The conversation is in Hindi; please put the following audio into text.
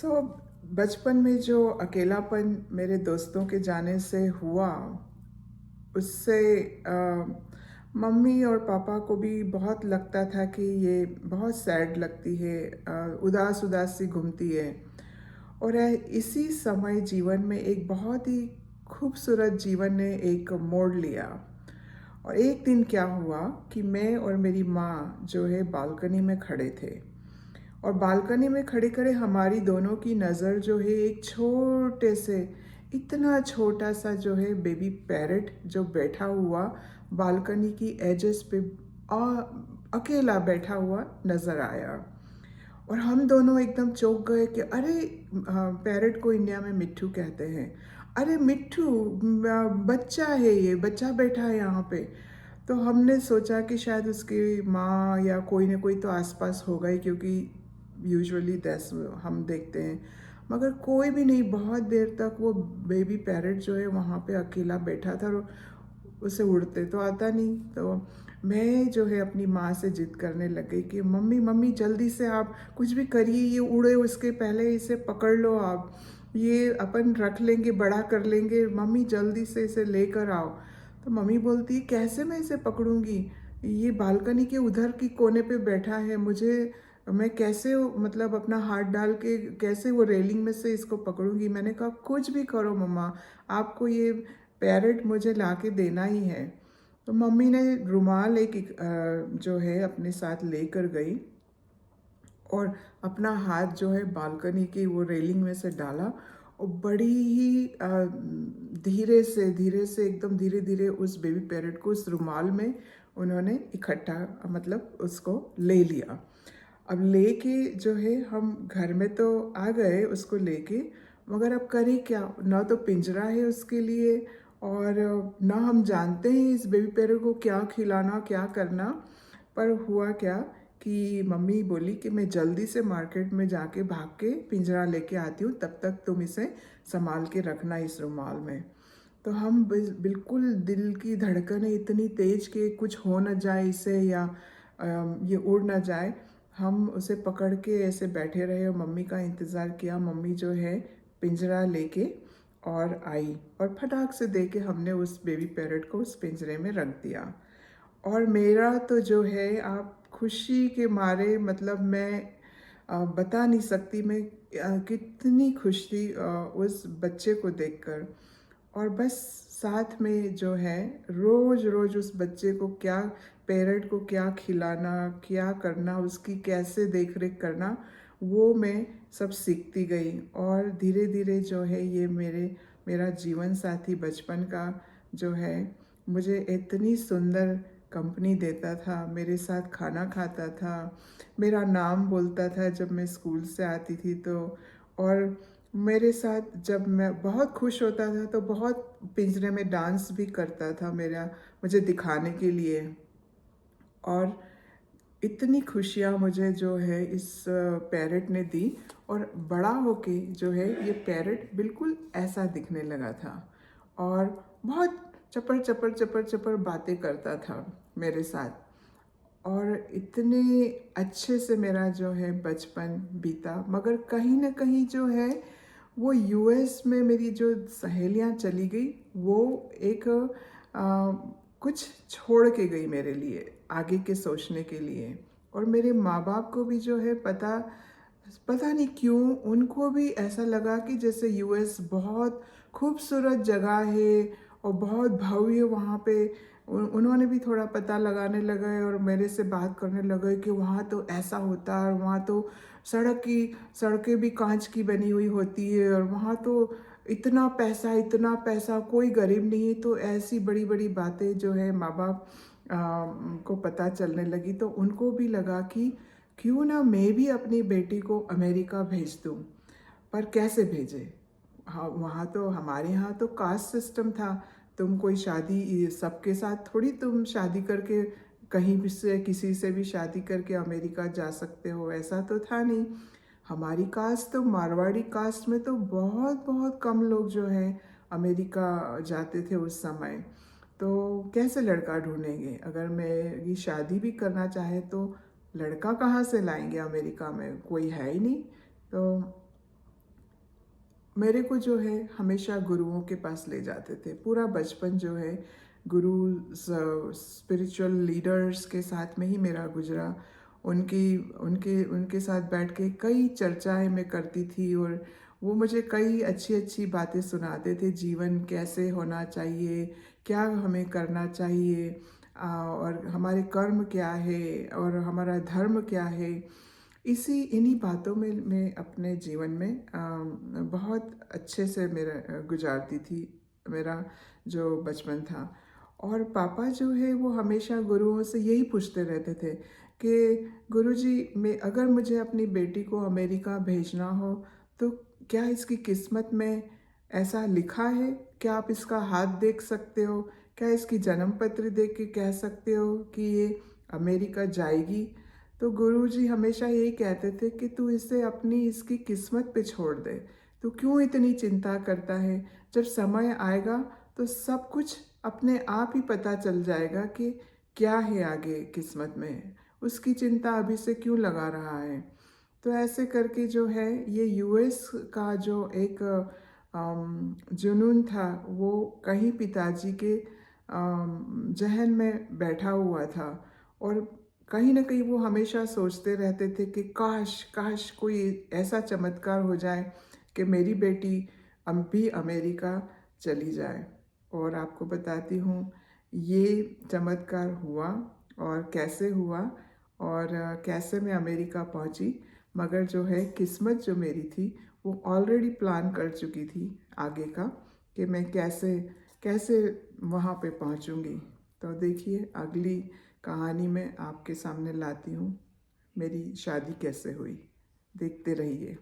सो बचपन में जो अकेलापन मेरे दोस्तों के जाने से हुआ, उससे मम्मी और पापा को भी बहुत लगता था कि ये बहुत सैड लगती है, उदास उदास सी घूमती है। और इसी समय जीवन में एक बहुत ही खूबसूरत जीवन ने एक मोड़ लिया। और एक दिन क्या हुआ कि मैं और मेरी माँ जो है बालकनी में खड़े थे, और बालकनी में खड़े खड़े हमारी दोनों की नज़र जो है एक छोटे से, इतना छोटा सा जो है बेबी पैरट जो बैठा हुआ बालकनी की एजेस पे आ, अकेला बैठा हुआ नज़र आया। और हम दोनों एकदम चौंक गए कि अरे, पैरट को इंडिया में मिट्ठू कहते हैं। अरे मिट्ठू, बच्चा है, ये बच्चा बैठा है यहाँ पे। तो हमने सोचा कि शायद उसकी माँ या कोई ना कोई तो आसपास होगा ही, क्योंकि यूजुअली दैट्स हम देखते हैं। मगर कोई भी नहीं, बहुत देर तक वो बेबी पैरट जो है वहाँ पे अकेला बैठा था, और उसे उड़ते तो आता नहीं। तो मैं जो है अपनी माँ से जिद करने लग गई कि मम्मी मम्मी जल्दी से आप कुछ भी करिए, ये उड़े उसके पहले इसे पकड़ लो, आप ये अपन रख लेंगे, बड़ा कर लेंगे, मम्मी जल्दी से इसे लेकर आओ। तो मम्मी बोलती कैसे मैं इसे पकड़ूंगी, ये बालकनी के उधर की कोने पे बैठा है, मुझे मैं कैसे मतलब अपना हाथ डाल के कैसे वो रेलिंग में से इसको पकड़ूंगी। मैंने कहा कुछ भी करो मम्मा, आपको ये पैरेट मुझे ला के देना ही है। तो मम्मी ने रुमाल जो है अपने साथ लेकर गई, और अपना हाथ जो है बालकनी की वो रेलिंग में से डाला, और बड़ी ही धीरे से एकदम धीरे धीरे उस बेबी पैरट को उस रुमाल में उन्होंने इकट्ठा, मतलब उसको ले लिया। अब लेके जो है हम घर में तो आ गए उसको लेके, मगर अब करें क्या, ना तो पिंजरा है उसके लिए, और ना हम जानते हैं इस बेबी पैरट को क्या खिलाना क्या करना। पर हुआ क्या कि मम्मी बोली कि मैं जल्दी से मार्केट में जाके भाग के पिंजरा लेके आती हूँ, तब तक तुम इसे संभाल के रखना इस रुमाल में। तो हम बिल्कुल, दिल की धड़कनें इतनी तेज कि कुछ हो न जाए इसे, या ये उड़ ना जाए। हम उसे पकड़ के ऐसे बैठे रहे और मम्मी का इंतज़ार किया। मम्मी जो है पिंजरा लेके और आई, और फटाक से दे के हमने उस बेबी पैरट को उस पिंजरे में रख दिया। और मेरा तो जो है, आप खुशी के मारे, मतलब मैं बता नहीं सकती मैं कितनी खुश थी उस बच्चे को देखकर। और बस साथ में जो है रोज़ रोज़ उस बच्चे को क्या, पेरेंट को क्या खिलाना, क्या करना, उसकी कैसे देख रेख करना, वो मैं सब सीखती गई। और धीरे धीरे जो है ये मेरा जीवन साथी बचपन का जो है, मुझे इतनी सुंदर कंपनी देता था, मेरे साथ खाना खाता था, मेरा नाम बोलता था जब मैं स्कूल से आती थी तो। और मेरे साथ जब मैं बहुत खुश होता था तो बहुत पिंजरे में डांस भी करता था, मेरा मुझे दिखाने के लिए। और इतनी खुशियाँ मुझे जो है इस पैरट ने दी, और बड़ा होके जो है ये पैरट बिल्कुल ऐसा दिखने लगा था, और बहुत चपर चपर चपर चपर बातें करता था मेरे साथ। और इतने अच्छे से मेरा जो है बचपन बीता। मगर कहीं ना कहीं जो है वो यूएस में मेरी जो सहेलियां चली गई, वो एक कुछ छोड़ के गई मेरे लिए, आगे के सोचने के लिए। और मेरे माँ बाप को भी जो है पता पता नहीं क्यों उनको भी ऐसा लगा कि जैसे यूएस बहुत खूबसूरत जगह है और बहुत भव्य, वहाँ पे उन्होंने भी थोड़ा पता लगाने लगे और मेरे से बात करने लगे कि वहाँ तो ऐसा होता है, और वहाँ तो सड़कें भी कांच की बनी हुई होती है, और वहाँ तो इतना पैसा, कोई गरीब नहीं है। तो ऐसी बड़ी बड़ी बातें जो है माँ बाप को पता चलने लगी, तो उनको भी लगा कि क्यों ना मैं भी अपनी बेटी को अमेरिका भेज दूँ। पर कैसे भेजे, हाँ वहाँ तो, हमारे यहाँ तो कास्ट सिस्टम था। तुम कोई शादी सबके साथ थोड़ी तुम शादी करके कहीं भी से किसी से भी शादी करके अमेरिका जा सकते हो, ऐसा तो था नहीं। हमारी कास्ट तो, मारवाड़ी कास्ट में तो बहुत बहुत कम लोग जो हैं अमेरिका जाते थे उस समय। तो कैसे लड़का ढूंढेंगे, अगर मेरी शादी भी करना चाहे तो लड़का कहाँ से लाएंगे, अमेरिका में कोई है ही नहीं। तो मेरे को जो है हमेशा गुरुओं के पास ले जाते थे। पूरा बचपन जो है गुरु स्पिरिचुअल लीडर्स के साथ में ही मेरा गुजरा। उनकी उनके उनके साथ बैठ के कई चर्चाएं मैं करती थी और वो मुझे कई अच्छी अच्छी बातें सुनाते थे। जीवन कैसे होना चाहिए, क्या हमें करना चाहिए, और हमारे कर्म क्या है और हमारा धर्म क्या है। इन्हीं बातों में मैं अपने जीवन में बहुत अच्छे से मेरा गुजारती थी मेरा जो बचपन था। और पापा जो है वो हमेशा गुरुओं से यही पूछते रहते थे कि गुरुजी, मैं अगर मुझे अपनी बेटी को अमेरिका भेजना हो तो क्या इसकी किस्मत में ऐसा लिखा है? क्या आप इसका हाथ देख सकते हो? क्या इसकी जन्म पत्र देख के कह सकते हो कि ये अमेरिका जाएगी? तो गुरुजी हमेशा यही कहते थे कि तू इसे अपनी इसकी किस्मत पे छोड़ दे। तू क्यों इतनी चिंता करता है? जब समय आएगा तो सब कुछ अपने आप ही पता चल जाएगा कि क्या है आगे किस्मत में। उसकी चिंता अभी से क्यों लगा रहा है? तो ऐसे करके जो है ये यूएस का जो एक जुनून था वो कहीं पिताजी के जहन में बैठा हुआ था। और कहीं ना कहीं वो हमेशा सोचते रहते थे कि काश काश कोई ऐसा चमत्कार हो जाए कि मेरी बेटी अब भी अमेरिका चली जाए। और आपको बताती हूँ ये चमत्कार हुआ और कैसे हुआ और कैसे मैं अमेरिका पहुँची। मगर जो है किस्मत जो मेरी थी वो ऑलरेडी प्लान कर चुकी थी आगे का कि मैं कैसे कैसे वहाँ पे पहुँचूँगी। तो देखिए अगली कहानी में आपके सामने लाती हूँ मेरी शादी कैसे हुई। देखते रहिए।